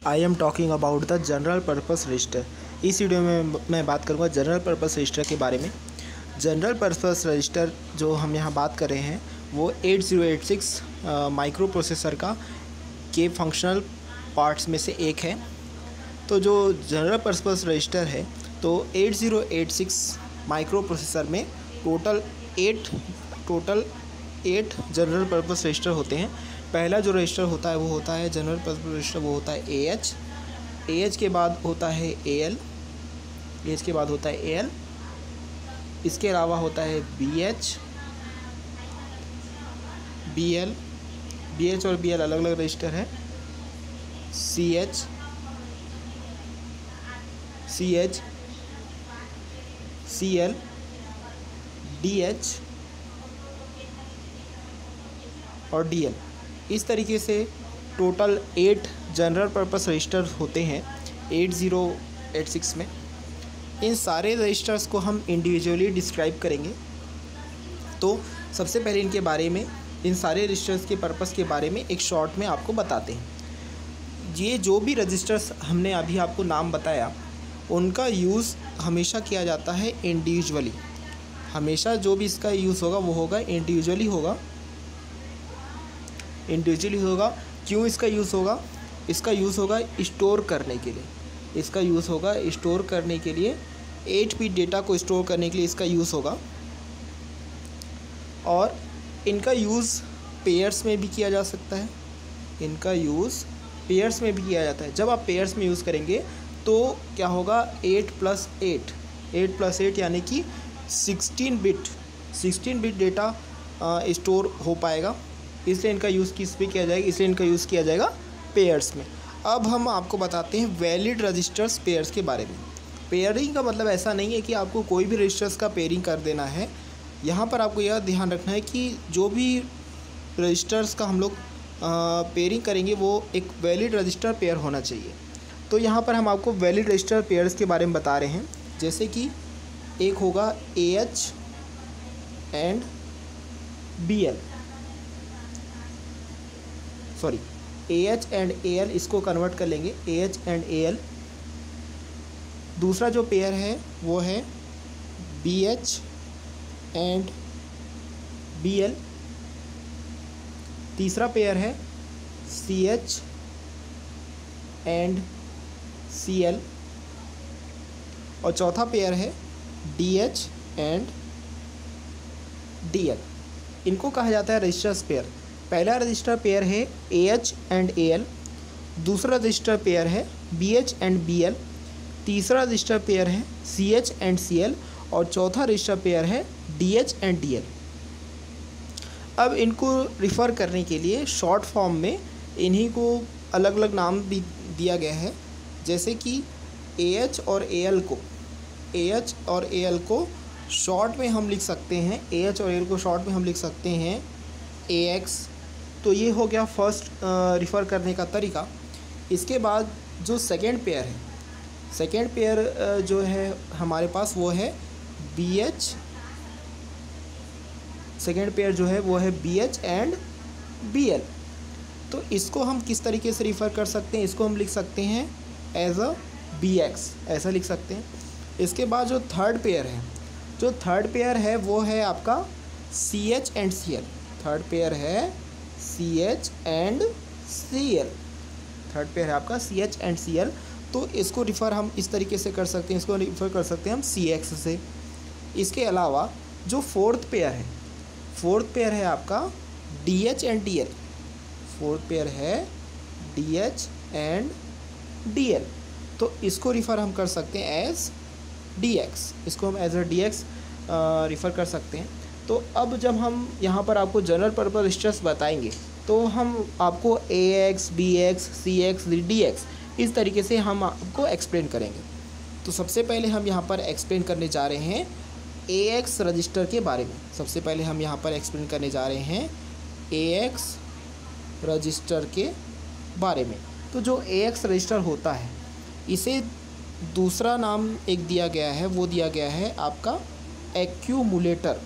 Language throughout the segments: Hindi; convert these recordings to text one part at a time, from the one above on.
I am talking about the general purpose register. इस वीडियो में मैं बात करूँगा जनरल पर्पस रजिस्टर के बारे में। जनरल पर्पस रजिस्टर जो हम यहाँ बात कर रहे हैं वो 8086 माइक्रो प्रोसेसर के फंक्शनल पार्ट्स में से एक है। तो जो जनरल पर्पस रजिस्टर है तो 8086 माइक्रो प्रोसेसर में टोटल 8 जनरल पर्पस रजिस्टर होते हैं। पहला जो रजिस्टर होता है वो होता है जनरल पर्पस रजिस्टर, वो होता है AH के बाद होता है AL, AH के बाद होता है AL, इसके अलावा होता है BH, BH और BL अलग अलग रजिस्टर है, CH, CL, DH और DL। इस तरीके से टोटल 8 जनरल पर्पस रजिस्टर होते हैं 8086 में। इन सारे रजिस्टर्स को हम इंडिविजुअली डिस्क्राइब करेंगे। तो सबसे पहले इनके बारे में, इन सारे रजिस्टर्स के पर्पस के बारे में एक शॉर्ट में आपको बताते हैं। ये जो भी रजिस्टर्स हमने अभी आपको नाम बताया उनका यूज़ हमेशा किया जाता है इंडिविजुअली। हमेशा जो भी इसका यूज़ होगा वो होगा इंडिविजुअली होगा। क्यों इसका यूज़ होगा? इसका यूज़ होगा स्टोर करने के लिए। इसका यूज़ होगा स्टोर करने के लिए, 8 बिट डेटा को स्टोर करने के लिए इसका यूज़ होगा। और इनका यूज़ पेयर्स में भी किया जा सकता है। इनका यूज़ पेयर्स में भी किया जाता है। जब आप पेयर्स में यूज़ करेंगे तो क्या होगा, 8 + 8 यानी कि 16 बिट डेटा स्टोर हो पाएगा। इसलिए इनका यूज़ किस पे किया जाएगा? इसलिए इनका यूज़ किया जाएगा पेयर्स में। अब हम आपको बताते हैं वैलिड रजिस्टर्स पेयर्स के बारे में। पेयरिंग का मतलब ऐसा नहीं है कि आपको कोई भी रजिस्टर्स का पेयरिंग कर देना है। यहाँ पर आपको यह ध्यान रखना है कि जो भी रजिस्टर्स का हम लोग पेयरिंग करेंगे वो एक वैलिड रजिस्टर पेयर होना चाहिए। तो यहाँ पर हम आपको वैलिड रजिस्टर पेयर्स के बारे में बता रहे हैं। जैसे कि एक होगा AH एंड AL, इसको कन्वर्ट कर लेंगे AH एंड AL। दूसरा जो पेयर है वो है BH एंड BL। तीसरा पेयर है CH एंड CL। और चौथा पेयर है DH एंड DL। इनको कहा जाता है रजिस्टर्स पेयर। पहला रजिस्टर पेयर है AH एंड AL, दूसरा रजिस्टर पेयर है BH एंड BL, तीसरा रजिस्टर पेयर है CH एंड CL और चौथा रजिस्टर पेयर है DH एंड DL। अब इनको रिफ़र करने के लिए शॉर्ट फॉर्म में इन्हीं को अलग अलग नाम भी दिया गया है। जैसे कि AH और AL को शॉर्ट में हम लिख सकते हैं, AH और AL को शॉर्ट में हम लिख सकते हैं AX। तो ये हो गया फर्स्ट रिफ़र करने का तरीका। इसके बाद जो सेकेंड पेयर जो है हमारे पास वो है BH। सेकेंड पेयर जो है वो है BH एंड BL। तो इसको हम किस तरीके से रिफ़र कर सकते हैं? इसको हम लिख सकते हैं एज अ BX, ऐसा लिख सकते हैं। इसके बाद जो थर्ड पेयर है वो है आपका CH and CL। Third pair है CH and CL। Third pair है आपका CH एंड CL। तो इसको रिफ़र हम इस तरीके से कर सकते हैं, इसको रिफ़र कर सकते हैं हम CX से। इसके अलावा जो फोर्थ पेयर है आपका DH and DL। Fourth pair है DH एंड DL। तो इसको रिफ़र हम कर सकते हैं एज DX। इसको हम एज अ DX रिफ़र कर सकते हैं। तो अब जब हम यहाँ पर आपको जनरल पर्पस रजिस्टर्स बताएंगे तो हम आपको AX, BX, CX, DX इस तरीके से हम आपको एक्सप्लेन करेंगे। तो सबसे पहले हम यहाँ पर एक्सप्लेन करने जा रहे हैं AX रजिस्टर के बारे में। सबसे पहले हम यहाँ पर एक्सप्लेन करने जा रहे हैं AX रजिस्टर के बारे में। तो जो AX रजिस्टर होता है इसे दूसरा नाम एक दिया गया है, वो दिया गया है आपका एक्यूमुलेटर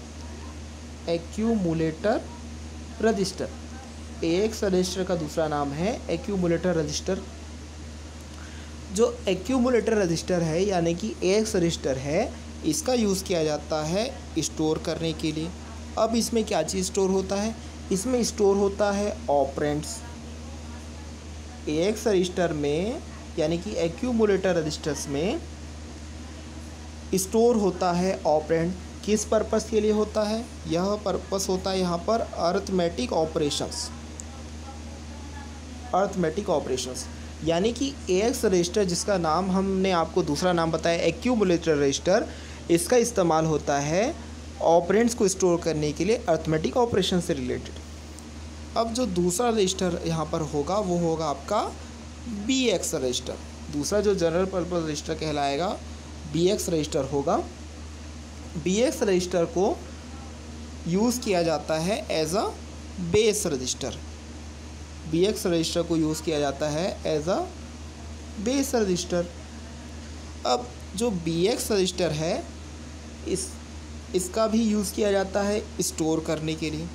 रजिस्टर। AX रजिस्टर का दूसरा नाम है एक्यूमुलेटर रजिस्टर। जो एक्यूमुलेटर रजिस्टर है यानी कि AX रजिस्टर है, इसका यूज़ किया जाता है स्टोर करने के लिए। अब इसमें क्या चीज़ स्टोर होता है? इसमें स्टोर होता है ऑपरेंड्स। AX रजिस्टर में यानी कि एक्यूमुलेटर रजिस्टर्स में स्टोर होता है ऑपरेंड। किस पर्पस के लिए होता है? यह पर्पस होता है यहाँ पर अर्थमेटिक ऑपरेशंस। अर्थमेटिक ऑपरेशंस यानी कि AX रजिस्टर, जिसका नाम हमने आपको दूसरा नाम बताया एक्यूमुलेटर रजिस्टर, इसका इस्तेमाल होता है ऑपरेंड्स को स्टोर करने के लिए अर्थमेटिक ऑपरेशन से रिलेटेड। अब जो दूसरा रजिस्टर यहाँ पर होगा वो होगा आपका BX रजिस्टर। दूसरा जो जनरल पर्पस रजिस्टर कहलाएगा BX रजिस्टर होगा। BX रजिस्टर को यूज़ किया जाता है as a base register. BX register को यूज़ किया जाता है एज अ बेस रजिस्टर। अब जो BX रजिस्टर है इसका भी यूज़ किया जाता है स्टोर करने के लिए।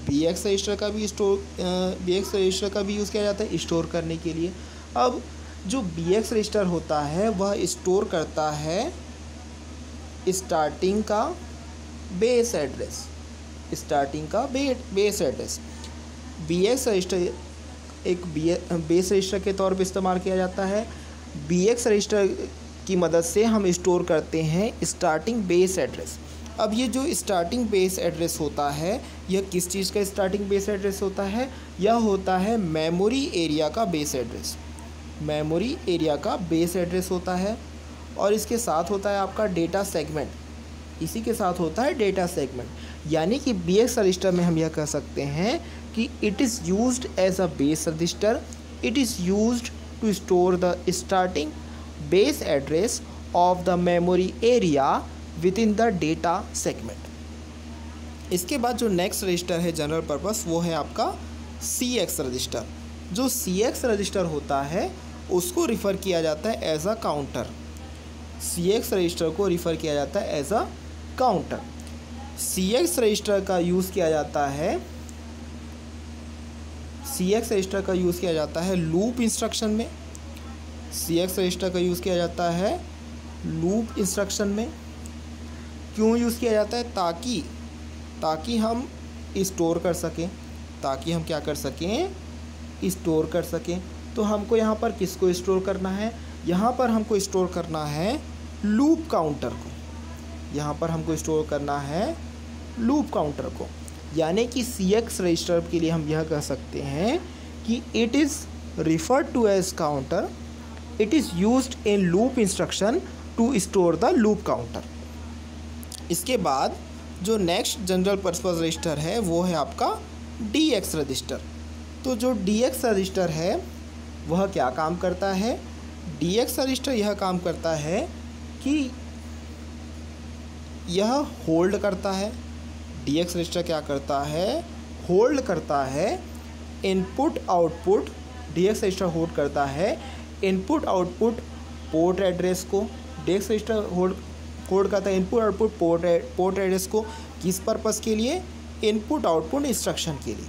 BX रजिस्टर का भी BX रजिस्टर का भी यूज़ किया जाता है स्टोर करने के लिए। अब जो BX रजिस्टर होता है वह स्टोर करता है स्टार्टिंग का बेस एड्रेस। स्टार्टिंग का बेस एड्रेस BX रजिस्टर एक बेस रजिस्टर के तौर पर इस्तेमाल किया जाता है। BX रजिस्टर की मदद से हम स्टोर करते हैं स्टार्टिंग बेस एड्रेस। अब ये जो स्टार्टिंग बेस एड्रेस होता है, यह किस चीज़ का स्टार्टिंग बेस एड्रेस होता है? यह होता है मेमोरी एरिया का बेस एड्रेस। मेमोरी एरिया का बेस एड्रेस होता है और इसके साथ होता है आपका डेटा सेगमेंट। इसी के साथ होता है डेटा सेगमेंट। यानी कि BX रजिस्टर में हम यह कह सकते हैं कि it is used as a base register. It is used to store the starting base address of the memory area with in the data segment. इसके बाद जो नेक्स्ट रजिस्टर है जनरल पर्पस, वो है आपका CX रजिस्टर। जो CX रजिस्टर होता है उसको रिफ़र किया जाता है as a counter. CX register को रिफ़र किया जाता है as a counter. CX register का यूज़ किया जाता है लूप इंस्ट्रक्शन में। CX रजिस्टर का यूज़ किया जाता है लूप इंस्ट्रक्शन में। क्यों यूज़ किया जाता है? ताकि हम स्टोर कर सकें। ताकि हम क्या कर सकें? स्टोर कर सकें। तो हमको यहाँ पर किसको स्टोर करना है? यहाँ पर हमको स्टोर करना है लूप काउंटर को। यहाँ पर हमको स्टोर करना है लूप काउंटर को। यानी कि CX रजिस्टर के लिए हम यह कह सकते हैं कि it is referred to as counter. It is used in loop instruction to store the loop counter. इसके बाद जो नेक्स्ट जनरल पर्पस रजिस्टर है वो है आपका DX रजिस्टर। तो जो DX रजिस्टर है वह क्या काम करता है? DX रजिस्टर यह काम करता है कि यह होल्ड करता है। DX रजिस्टर क्या करता है? होल्ड करता है input output. DX register hold करता है इनपुट आउटपुट पोर्ट एड्रेस को। DX रजिस्टर होल्ड करता है इनपुट आउटपुट पोर्ट एड्रेस को। किस पर्पस के लिए? इनपुट आउटपुट इंस्ट्रक्शन के लिए।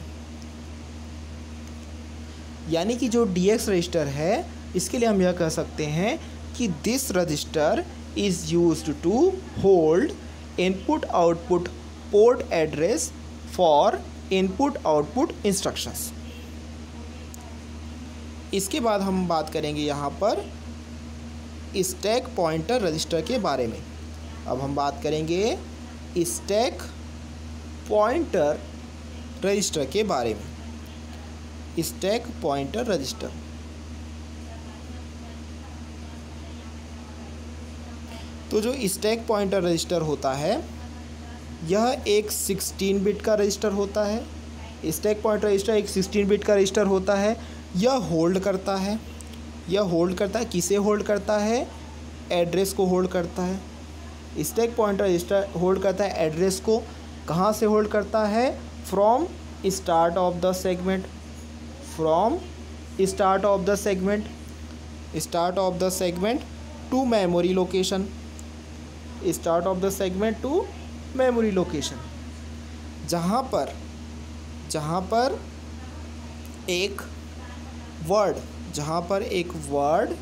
यानी कि जो DX रजिस्टर है इसके लिए हम यह कह सकते हैं कि this register is used to hold input output port address for input output instructions. इसके बाद हम बात करेंगे यहाँ पर स्टैक पॉइंटर रजिस्टर के बारे में। अब हम बात करेंगे स्टैक पॉइंटर रजिस्टर के बारे में। स्टैक पॉइंटर रजिस्टर, तो जो स्टैक पॉइंटर रजिस्टर होता है यह एक 16 बिट का रजिस्टर होता है। स्टैक पॉइंटर रजिस्टर एक 16 बिट का रजिस्टर होता है। यह होल्ड करता है किसे होल्ड करता है? एड्रेस को होल्ड करता है। स्टैक पॉइंटर रजिस्टर होल्ड करता है एड्रेस को। कहाँ से होल्ड करता है? From start of the segment. Start of the segment to memory location. जहाँ पर एक वर्ड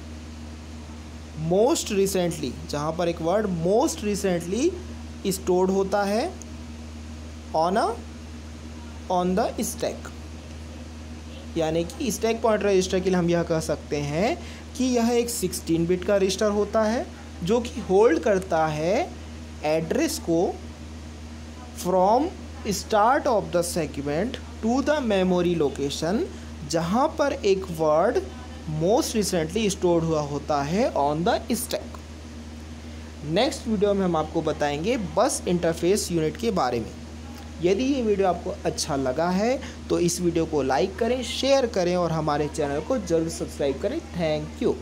मोस्ट रिसेंटली, जहाँ पर एक वर्ड मोस्ट रिसेंटली स्टोर्ड होता है ऑन द स्टैक, यानी कि स्टैक पॉइंटर रजिस्टर के लिए हम यह कह सकते हैं कि यह एक 16 बिट का रजिस्टर होता है जो कि होल्ड करता है एड्रेस को from start of the segment to the memory location जहाँ पर एक वर्ड मोस्ट रिसेंटली स्टोर्ड हुआ होता है on the stack. Next video में हम आपको बताएंगे बस इंटरफेस यूनिट के बारे में। यदि ये वीडियो आपको अच्छा लगा है तो इस वीडियो को लाइक करें, शेयर करें और हमारे चैनल को जरूर सब्सक्राइब करें। Thank you.